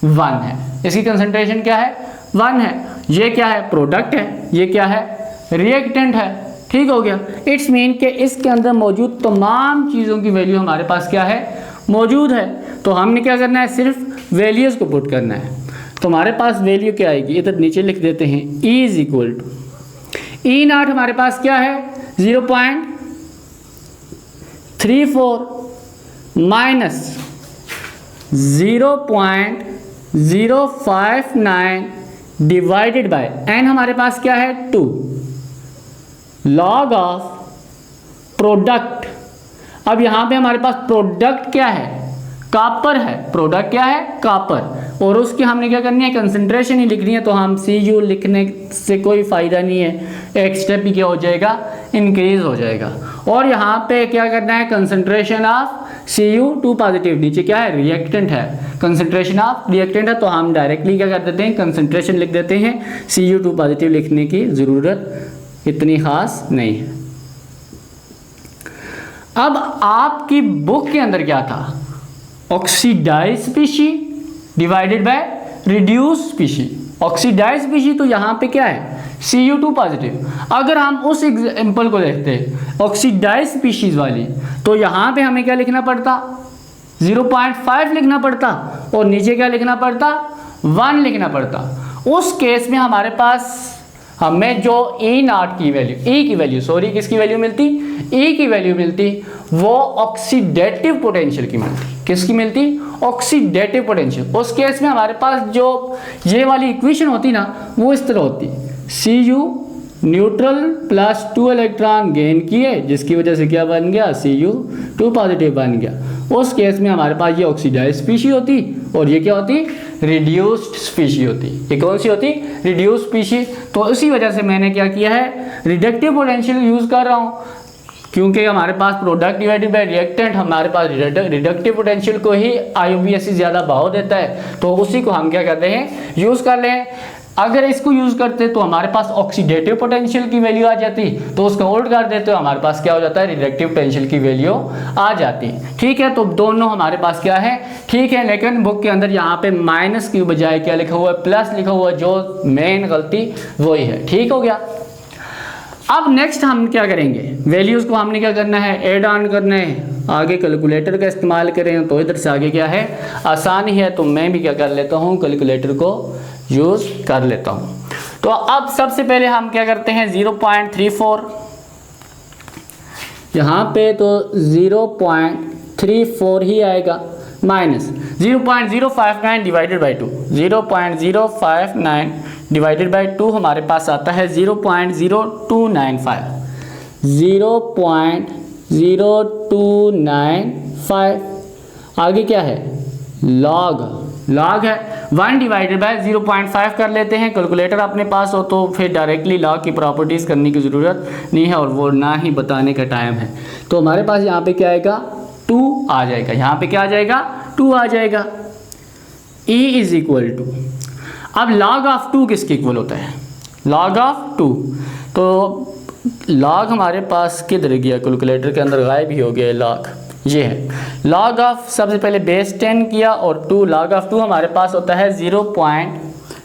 1 है। इसकी कंसंट्रेशन क्या है, 1 है। ये क्या है, प्रोडक्ट है, ये क्या है, रिएक्टेंट है। ठीक हो गया। इट्स मीन कि इसके अंदर मौजूद तमाम चीज़ों की वैल्यू हमारे पास क्या है, मौजूद है। तो हमने क्या करना है, सिर्फ वैल्यूज़ को पुट करना है। तो हमारे पास वैल्यू क्या आएगी, इधर नीचे लिख देते हैं, E is equal to E0 हमारे पास क्या है, 0.34 माइनस 0.059 डिवाइडेड बाय n हमारे पास क्या है, 2 लॉग ऑफ प्रोडक्ट। अब यहाँ पे हमारे पास प्रोडक्ट क्या है, कॉपर है। प्रोडक्ट क्या है, कॉपर। और उसकी हमने क्या करनी है, कंसंट्रेशन ही लिखनी है। तो हम Cu लिखने से कोई फ़ायदा नहीं है, एक स्टेप ही क्या हो जाएगा, इंक्रीज हो जाएगा। और यहाँ पे क्या करना है, कंसंट्रेशन ऑफ Cu2 पॉजिटिव, नीचे क्या है, रिएक्टेंट है, कंसंट्रेशन ऑफ रिएक्टेंट है। तो हम डायरेक्टली क्या कर देते हैं, कंसंट्रेशन लिख देते हैं। Cu2 पॉजिटिव लिखने की ज़रूरत इतनी ख़ास नहीं है। अब आपकी बुक के अंदर क्या था, oxidize species divided by reduce species. Oxidize species तो यहाँ पे क्या है, Cu2 पॉजिटिव। अगर हम उस एग्जाम्पल को देखते हैं ऑक्सीडाइज स्पीशीज वाली, तो यहाँ पे हमें क्या लिखना पड़ता, 0.5 लिखना पड़ता, और नीचे क्या लिखना पड़ता, 1 लिखना पड़ता। उस केस में हमारे पास हमें जो ई नॉट की वैल्यू, ई की वैल्यू सॉरी किसकी वैल्यू मिलती, ई की वैल्यू मिलती, वो ऑक्सीडेटिव पोटेंशियल की मिलती। किसकी मिलती, ऑक्सीडेटिव पोटेंशियल। उस केस में हमारे पास जो ये वाली इक्वेशन होती ना वो इस तरह होती, Cu neutral plus 2 electron gain किए जिसकी वजह से क्या बन गया, Cu2 पॉजिटिव बन गया। उस केस में हमारे पास ये ऑक्सीडाइज स्पीशी होती और ये क्या होती, रिड्यूस्ड स्पीशी होती। ये कौन सी होती, रिड्यूस्ड स्पीशी। तो इसी वजह से मैंने क्या किया है, रिडक्टिव पोटेंशियल यूज कर रहा हूँ, क्योंकि हमारे पास प्रोडक्ट डिवाइडेड बाय रिएक्टेंट, हमारे पास रिडक्टिव पोटेंशियल को ही IUPAC ज़्यादा भाव देता है, तो उसी को हम क्या करते हैं, यूज़ कर लें। अगर इसको यूज़ करते तो हमारे पास ऑक्सीडेटिव पोटेंशियल की वैल्यू आ जाती, तो उसको उल्ट कर देते तो हमारे पास क्या हो जाता है, रिडक्टिव पोटेंशियल की वैल्यू आ जाती। ठीक है, तो दोनों हमारे पास क्या है, ठीक है। लेकिन बुक के अंदर यहाँ पे माइनस की बजाय क्या लिखा हुआ है, प्लस लिखा हुआ है, जो मेन गलती वही है। ठीक हो गया। अब नेक्स्ट हम क्या करेंगे, वैल्यूज़ को हमने क्या करना है, ऐड ऑन करना है। आगे कैलकुलेटर का इस्तेमाल करें तो इधर से आगे क्या है, आसानी है, तो मैं भी क्या कर लेता हूँ, कैलकुलेटर को यूज़ कर लेता हूँ। तो अब सबसे पहले हम क्या करते हैं, 0.34 यहाँ पे तो 0.34 ही आएगा, minus 0.059 divided by 2, 0.059 divided by 2 हमारे पास आता है 0.0295, 0.0295। आगे क्या है, लॉग है 1 डिवाइडेड बाय 0.5 कर लेते हैं। कैलकुलेटर अपने पास हो तो फिर डायरेक्टली लॉग की प्रॉपर्टीज़ करने की ज़रूरत नहीं है और वो ना ही बताने का टाइम है। तो हमारे पास यहाँ पे क्या आएगा, 2 आ जाएगा, यहाँ पे क्या आ जाएगा, 2 आ जाएगा। E इज इक्वल टू, अब log ऑफ 2 किसके इक्वल होता है, log ऑफ 2, तो log हमारे पास किधर गया, कैलकुलेटर के अंदर गायब ही हो गया log, ये है log ऑफ, सबसे पहले बेस 10 किया और 2, log ऑफ 2 हमारे पास होता है 0.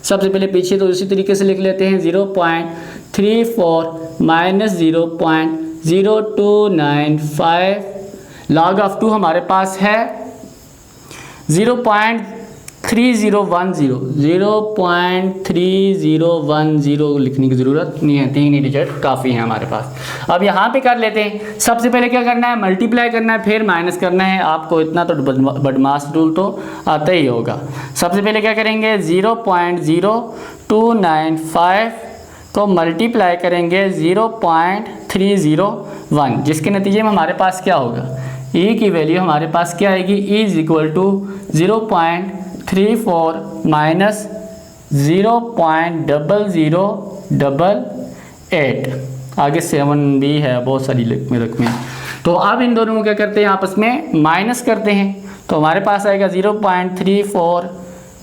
सबसे पहले पीछे तो इसी तरीके से लिख लेते हैं, 0.34 माइनस 0.0295, log ऑफ 2 हमारे पास है 0.3010 लिखने की ज़रूरत नहीं है, 3 डिजिट काफ़ी है हमारे पास। अब यहाँ पे कर लेते हैं, सबसे पहले क्या करना है, मल्टीप्लाई करना है, फिर माइनस करना है। आपको इतना तो बदमाश रूल तो आता ही होगा। सबसे पहले क्या करेंगे, 0.0295 को मल्टीप्लाई करेंगे 0.301, जिसके नतीजे में हमारे पास क्या होगा, ई की वैल्यू हमारे पास क्या आएगी, E is equal to 0.34 minus 0.0088, आगे 7 भी है, बहुत सारी रकमें। तो अब इन दोनों को क्या करते हैं, आपस में माइनस करते हैं, तो हमारे पास आएगा 0.34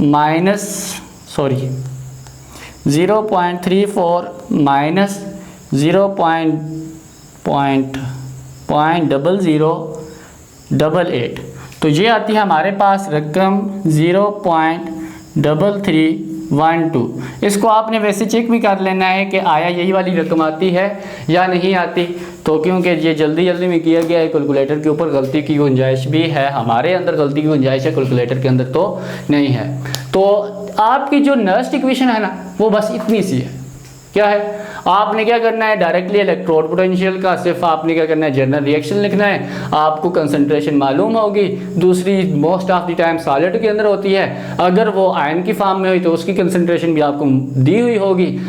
माइनस 0.0088, तो ये आती है हमारे पास रकम 0.3312। इसको आपने वैसे चेक भी कर लेना है कि आया यही वाली रकम आती है या नहीं आती, तो क्योंकि ये जल्दी में किया गया है, कैलकुलेटर के ऊपर गलती की गुंजाइश भी है, हमारे अंदर गलती की गुंजाइश है, कैलकुलेटर के अंदर तो नहीं है। तो आपकी जो नेक्स्ट इक्वेशन है ना, वो बस इतनी सी है। क्या है, आपने क्या करना है, डायरेक्टली इलेक्ट्रोड पोटेंशियल का सिर्फ आपने क्या करना है, जनरल रिएक्शन लिखना है, आपको कंसंट्रेशन मालूम होगी। दूसरी most of the time solid के अंदर होती है, अगर वो आयन की फॉर्म में हुई तो उसकी कंसंट्रेशन भी आपको दी हुई होगी।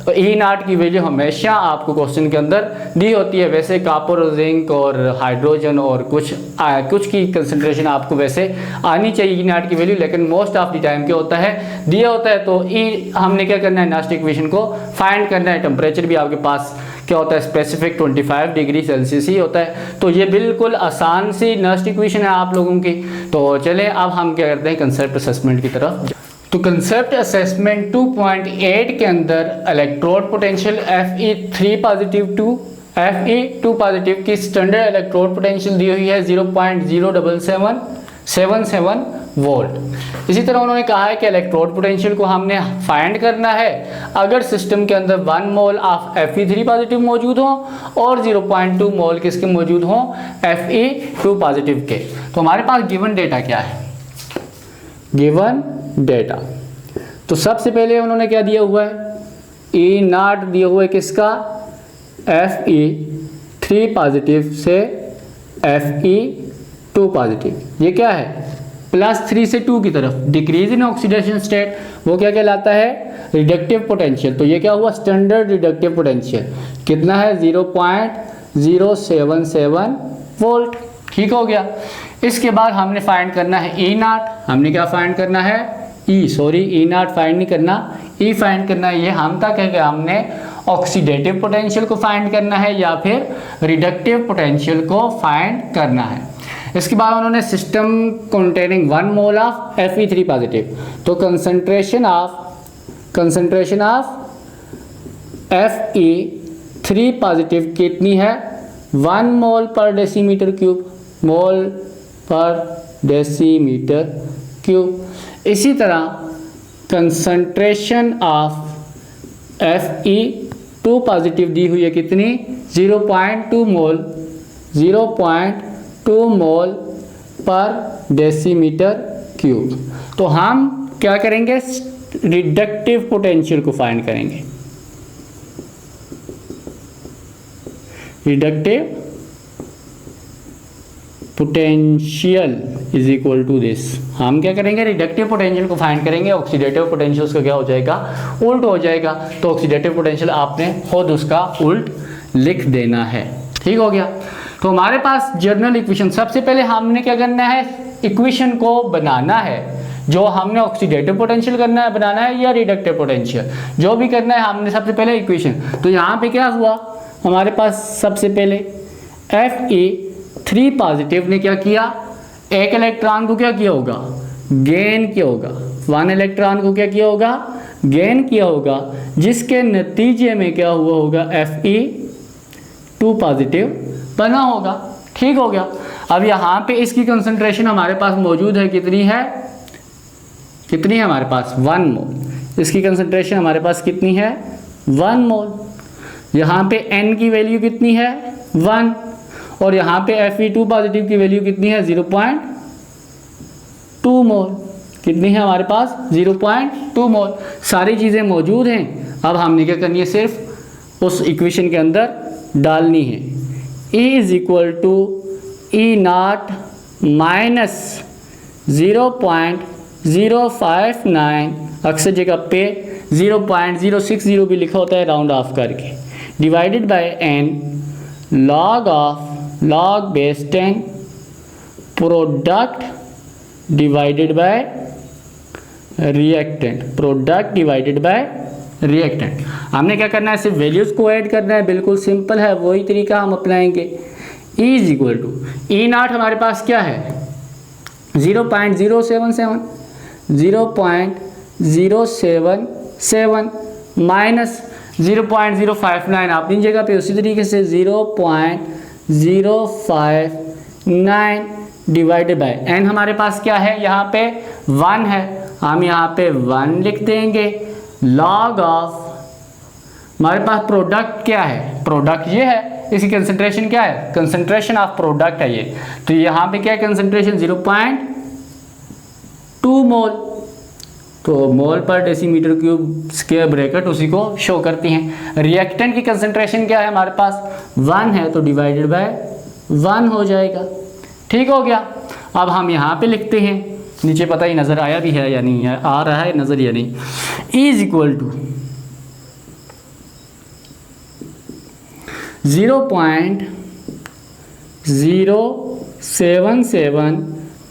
ई नॉट की वैल्यू हमेशा आपको क्वेश्चन के अंदर दी होती है। वैसे कॉपर और जिंक और हाइड्रोजन और कुछ की कंसंट्रेशन आपको वैसे आनी चाहिए ई नॉट की वैल्यू, लेकिन मोस्ट ऑफ द टाइम क्या होता है, दिया होता है। तो ई हमने क्या करना है, नेक्स्ट इक्वेशन को फाइंड करना है। टेम्परेचर भी आपके पास क्या होता है, स्पेसिफिक 25 डिग्री सेल्सियस ही होता है। तो ये बिल्कुल आसान सी नेक्स्ट इक्वेशन है आप लोगों की। तो चलें अब हम क्या करते हैं, कंसेप्ट असेसमेंट की तरफ। तो कंसेप्ट असेसमेंट 2.8 के अंदर electrode potential Fe3 positive to Fe2 positive की स्टैंडर्ड इलेक्ट्रोड पोटेंशियल दी हुई है 0.07777 वोल्ट। इसी तरह उन्होंने कहा है कि इलेक्ट्रोड पोटेंशियल को हमने फाइंड करना है अगर सिस्टम के अंदर 1 मोल ऑफ Fe3 पॉजिटिव मौजूद हो और 0.2 मोल किसके मौजूद हो, Fe2 पॉजिटिव के। तो हमारे पास गिवन डेटा क्या है, गिवन डेटा। तो सबसे पहले उन्होंने क्या दिया हुआ है, ई नॉट दिए हुए किसका, Fe3 पॉजिटिव से Fe2 पॉजिटिव, ये क्या है +3 से 2 की तरफ डिक्रीज इन ऑक्सीडेशन स्टेट, वो क्या कहलाता है रिडक्टिव पोटेंशियल। तो ये क्या हुआ स्टैंडर्ड रिडक्टिव पोटेंशियल कितना है 0.077 वोल्ट। ठीक हो गया। इसके बाद हमने फाइंड करना है ई नॉट। हमने क्या फाइंड करना है ई नॉट फाइंड नहीं करना, ई फाइंड करना है। ये हम तक है कि हमने ऑक्सीडेटिव पोटेंशियल को फाइंड करना है या फिर रिडक्टिव पोटेंशियल को फाइंड करना है। इसके बाद उन्होंने system containing 1 mole of Fe3 positive, तो कंसंट्रेशन ऑफ Fe3 पॉजिटिव कितनी है 1 मोल पर डेसीमीटर क्यूब, मोल पर डेसीमीटर क्यूब। इसी तरह कंसंट्रेशन ऑफ Fe2 पॉजिटिव दी हुई है कितनी 0.2 मोल पर डेसीमीटर क्यूब। तो हम क्या करेंगे रिडक्टिव पोटेंशियल को फाइंड करेंगे। Reductive potential is equal to this. हम क्या करेंगे रिडक्टिव पोटेंशियल को फाइंड करेंगे, ऑक्सीडेटिव पोटेंशियल उसका क्या हो जाएगा उल्ट हो जाएगा। तो ऑक्सीडेटिव पोटेंशियल आपने खुद उसका उल्ट लिख देना है। ठीक हो गया। तो हमारे पास जनरल इक्वेशन, सबसे पहले हमने क्या करना है इक्वेशन को बनाना है। जो हमने ऑक्सीडेटिव पोटेंशियल करना है बनाना है या रिडक्टिव पोटेंशियल, जो भी करना है हमने सबसे पहले इक्वेशन। तो यहाँ पे क्या हुआ हमारे पास सबसे पहले Fe3 पॉजिटिव ने क्या किया, एक इलेक्ट्रॉन को क्या किया होगा गेन किया होगा, 1 इलेक्ट्रॉन को क्या किया होगा गेन किया होगा, जिसके नतीजे में क्या हुआ होगा Fe2 पॉजिटिव बना होगा। ठीक हो गया। अब यहाँ पे इसकी कंसंट्रेशन हमारे पास मौजूद है कितनी है हमारे पास 1 मोल। इसकी कंसंट्रेशन हमारे पास कितनी है 1 मोल। यहाँ पे N की वैल्यू कितनी है 1 और यहाँ पे Fe2 पॉजिटिव की वैल्यू कितनी है 0.2 मोल। कितनी है हमारे पास 0.2 मोल। सारी चीज़ें मौजूद हैं। अब हमने क्या करनी है सिर्फ उस इक्वेशन के अंदर डालनी है। E is equal to E not minus 0.059, अक्सर जगह पे 0.060 भी लिखा होता है राउंड ऑफ करके, divided by n log base 10 product divided by reactant. हमने क्या करना है सिर्फ वैल्यूज को ऐड करना है, बिल्कुल सिंपल है, वही तरीका हम अपनाएंगे। E is equal to E not हमारे पास क्या है 0.077 माइनस 0.059 अपनी जगह पे उसी तरीके से 0.059 डिवाइडेड बाय n हमारे पास क्या है यहाँ पे 1 है, हम यहाँ पे 1 लिख देंगे। लॉग ऑफ हमारे पास प्रोडक्ट क्या है, प्रोडक्ट ये है, इसकी कंसंट्रेशन क्या है कंसंट्रेशन ऑफ प्रोडक्ट है ये। तो यहाँ पे क्या है कंसंट्रेशन 0.2 मोल, तो मोल पर डेसीमीटर क्यूब स्क्वायर ब्रैकेट उसी को शो करती हैं। रिएक्टेंट की कंसंट्रेशन क्या है हमारे पास 1 है, तो डिवाइडेड बाय 1 हो जाएगा। ठीक हो गया। अब हम यहाँ पे लिखते हैं, नीचे पता ही नज़र आया भी है या नहीं है, आ रहा है नज़र या नहीं। E is equal to 0.077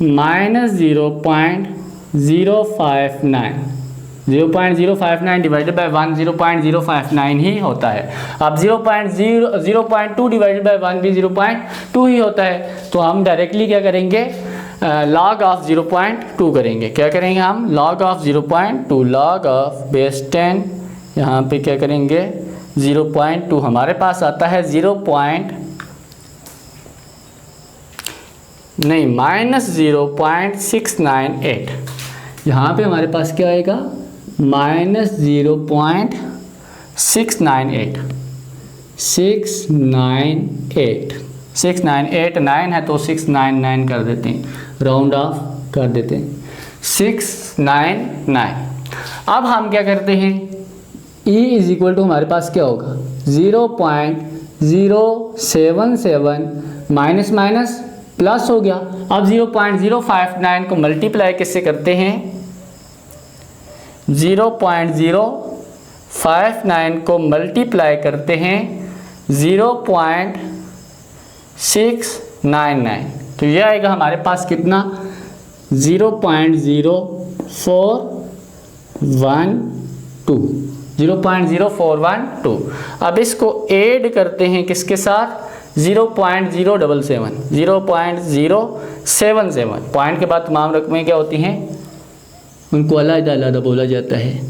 minus 0.059 divided by 1 0.059 ही होता है। अब 0.2 डिवाइडेड बाय 1 भी 0.2 ही होता है। तो हम डायरेक्टली क्या करेंगे लॉग ऑफ 0.2 करेंगे। क्या करेंगे हम log of 0.2, log of base 10 यहाँ पे क्या करेंगे 0.2 हमारे पास आता है माइनस 0.698। यहाँ पे हमारे पास क्या आएगा माइनस 0.698 9 है तो 699 कर देते हैं, राउंड ऑफ कर देते हैं 699। अब हम क्या करते हैं E इज इक्वल टू हमारे पास क्या होगा 0.077 माइनस माइनस प्लस हो गया। अब 0.059 को मल्टीप्लाई किससे करते हैं, 0.059 को मल्टीप्लाई करते हैं 0.699, तो ये आएगा हमारे पास कितना 0.0412। अब इसको ऐड करते हैं किसके साथ 0.077 पॉइंट के बाद तमाम रकमें क्या होती हैं, उनको अलग अलग बोला जाता है।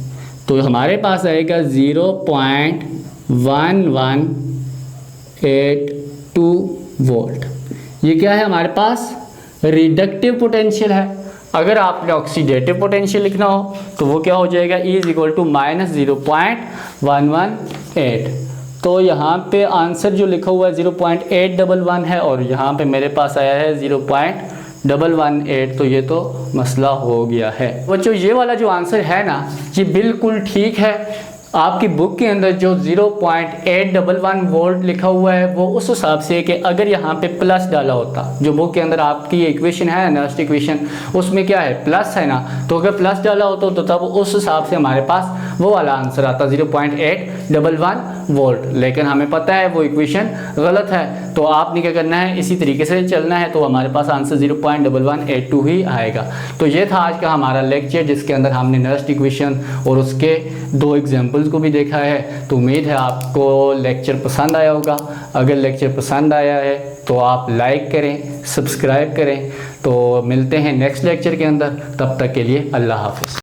तो हमारे पास आएगा 0.1182 वोल्ट। ये क्या है हमारे पास रिडक्टिव पोटेंशियल है। अगर आपने ऑक्सीडेटिव पोटेंशियल लिखना हो तो वो क्या हो जाएगा E इज इक्वल टू -0.118। तो यहाँ पे आंसर जो लिखा हुआ है 0.811 है और यहाँ पे मेरे पास आया है 0.118, तो ये तो मसला हो गया है बच्चों। ये वाला जो आंसर है ना ये बिल्कुल ठीक है। आपकी बुक के अंदर जो 0.811 वोल्ट लिखा हुआ है वो उस हिसाब से कि अगर यहाँ पे प्लस डाला होता, जो बुक के अंदर आपकी इक्वेशन है नेक्स्ट इक्वेशन उसमें क्या है प्लस है ना, तो अगर प्लस डाला होता तो तब उस हिसाब से हमारे पास वो वाला आंसर आता 0.811 वोल्ट। लेकिन हमें पता है वो इक्वेशन गलत है, तो आपने क्या करना है इसी तरीके से चलना है, तो हमारे पास आंसर 0.1182 ही आएगा। तो ये था आज का हमारा लेक्चर जिसके अंदर हमने नेक्स्ट इक्वेशन और उसके 2 एग्जाम्पल को भी देखा है। तो उम्मीद है आपको लेक्चर पसंद आया होगा। अगर लेक्चर पसंद आया है तो आप लाइक करें, सब्सक्राइब करें। तो मिलते हैं नेक्स्ट लेक्चर के अंदर, तब तक के लिए अल्लाह हाफिज़।